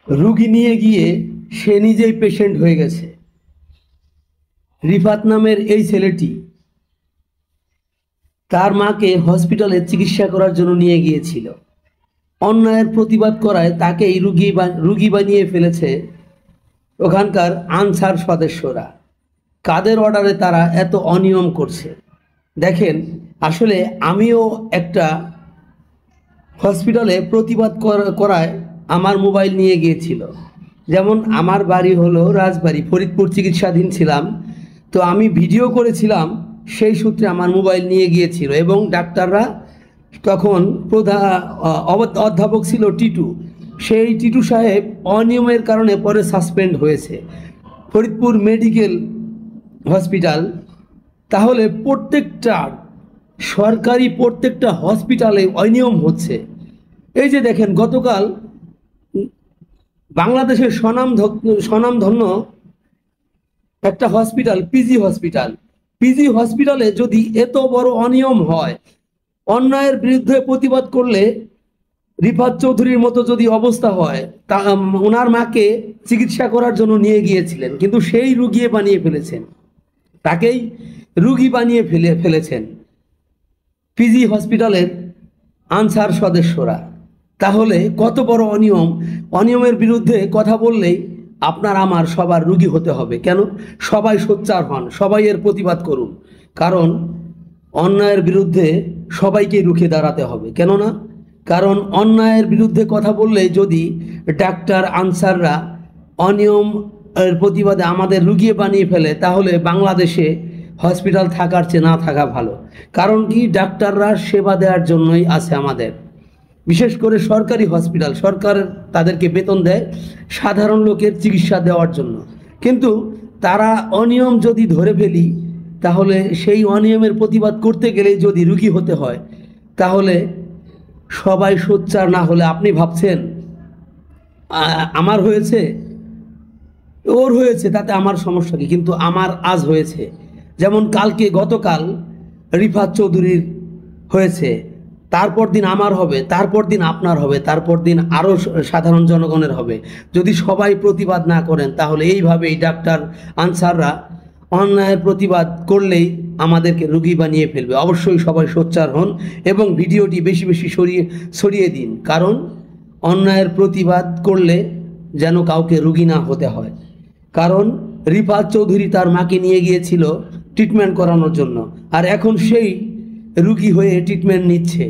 রুগী নিয়ে গিয়ে সে নিজেই পেশেন্ট হয়ে গেছে। রিফাত নামের এই ছেলেটি তার মাকে হসপিটালে চিকিৎসা করার জন্য নিয়ে গিয়েছিল। অন্যায়ের প্রতিবাদ করায় তাকেই রুগী বানিয়ে ফেলেছে ওখানকার আনসার সদস্যরা। কাদের অর্ডারে তারা এত অনিয়ম করছে দেখেন। আসলে আমিও একটা হসপিটালে প্রতিবাদ করায় আমার মোবাইল নিয়ে গিয়েছিল। যেমন আমার বাড়ি হলো রাজবাড়ী, ফরিদপুর চিকিৎসাধীন ছিলাম, তো আমি ভিডিও করেছিলাম, সেই সূত্রে আমার মোবাইল নিয়ে গিয়েছিল। এবং ডাক্তাররা তখন অধ্যাপক ছিল টিটু, সেই টিটু সাহেব অনিয়মের কারণে পরে সাসপেন্ড হয়েছে ফরিদপুর মেডিকেল হসপিটাল। তাহলে সরকারি প্রত্যেকটা হসপিটালে অনিয়ম হচ্ছে। এই যে দেখেন, গতকাল বাংলাদেশের স্বনামধন্য একটা হসপিটাল পিজি হসপিটালে যদি এত বড় অনিয়ম হয়, অন্যায়ের বিরুদ্ধে প্রতিবাদ করলে রিফাত চৌধুরীর মতো যদি অবস্থা হয়, তা ওনার মাকে চিকিৎসা করার জন্য নিয়ে গিয়েছিলেন, কিন্তু সেই রুগী বানিয়ে ফেলেছেন, তাকেই রুগী বানিয়ে ফেলেছেন পিজি হসপিটালের আনসার সদস্যরা। তাহলে কত বড় অনিয়মের বিরুদ্ধে কথা বললেই আপনার আমার সবার রুগী হতে হবে কেন? সবাই সোচ্চার হন, সবাই এর প্রতিবাদ করুন, কারণ অন্যায়ের বিরুদ্ধে সবাইকে রুখে দাঁড়াতে হবে। কেননা কারণ অন্যায়ের বিরুদ্ধে কথা বললে যদি ডাক্তার আনসাররা অনিয়ম এর প্রতিবাদে আমাদের রুগী বানিয়ে ফেলে, তাহলে বাংলাদেশে হসপিটাল থাকার চেয়ে না থাকা ভালো। কারণ কি, ডাক্তাররা সেবা দেওয়ার জন্যই আছে আমাদের। বিশেষ করে সরকারি হসপিটাল, সরকার তাদেরকে বেতন দেয় সাধারণ লোকের চিকিৎসা দেওয়ার জন্য। কিন্তু তারা অনিয়ম যদি ধরে ফেলি, তাহলে সেই অনিয়মের প্রতিবাদ করতে গেলে যদি রুগী হতে হয়, তাহলে সবাই সোচ্চার না হলে, আপনি ভাবছেন আমার হয়েছে, ওর হয়েছে, তাতে আমার সমস্যা কি? কিন্তু আমার আজ হয়েছে। যেমন গতকাল রিফাত চৌধুরীর হয়েছে, তারপর দিন আমার হবে, তারপর দিন আপনার হবে, তারপর দিন আরও সাধারণ জনগণের হবে। যদি সবাই প্রতিবাদ না করেন, তাহলে এইভাবেই ডাক্তার আনসাররা অন্যায়ের প্রতিবাদ করলেই আমাদেরকে রুগী বানিয়ে ফেলবে। অবশ্যই সবাই সোচ্চার হন এবং ভিডিওটি বেশি বেশি ছড়িয়ে দিন, কারণ অন্যায়ের প্রতিবাদ করলে যেন কাউকে রুগী না হতে হয়। কারণ রিফাত চৌধুরী তার মাকে নিয়ে গিয়েছিল ট্রিটমেন্ট করানোর জন্য, আর এখন সেই রুগী হয়ে ট্রিটমেন্ট নিচ্ছে।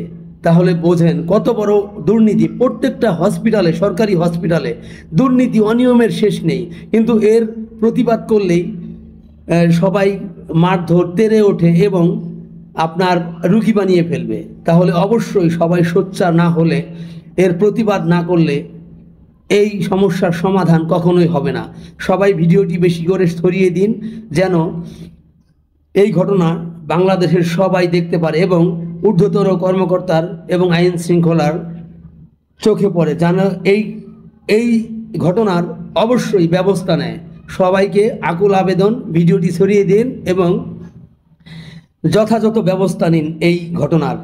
তাহলে বোঝেন কত বড় দুর্নীতি। প্রত্যেকটা হসপিটালে, সরকারি হসপিটালে দুর্নীতি, অনিয়মের শেষ নেই। কিন্তু এর প্রতিবাদ করলেই সবাই মারধর তেড়ে ওঠে এবং আপনার রুগী বানিয়ে ফেলবে। তাহলে অবশ্যই সবাই সোচ্চার না হলে, এর প্রতিবাদ না করলে এই সমস্যার সমাধান কখনোই হবে না। সবাই ভিডিওটি বেশি করে ছড়িয়ে দিন, যেন এই ঘটনা বাংলাদেশের সবাই দেখতে পারে এবং ঊর্ধ্বতর কর্মকর্তার এবং আইন শৃঙ্খলার চোখে পড়ে, যেন এই ঘটনার অবশ্যই ব্যবস্থা নেয়। সবাইকে আকুল আবেদন, ভিডিওটি ছড়িয়ে দিন এবং যথাযথ ব্যবস্থা নিন এই ঘটনার।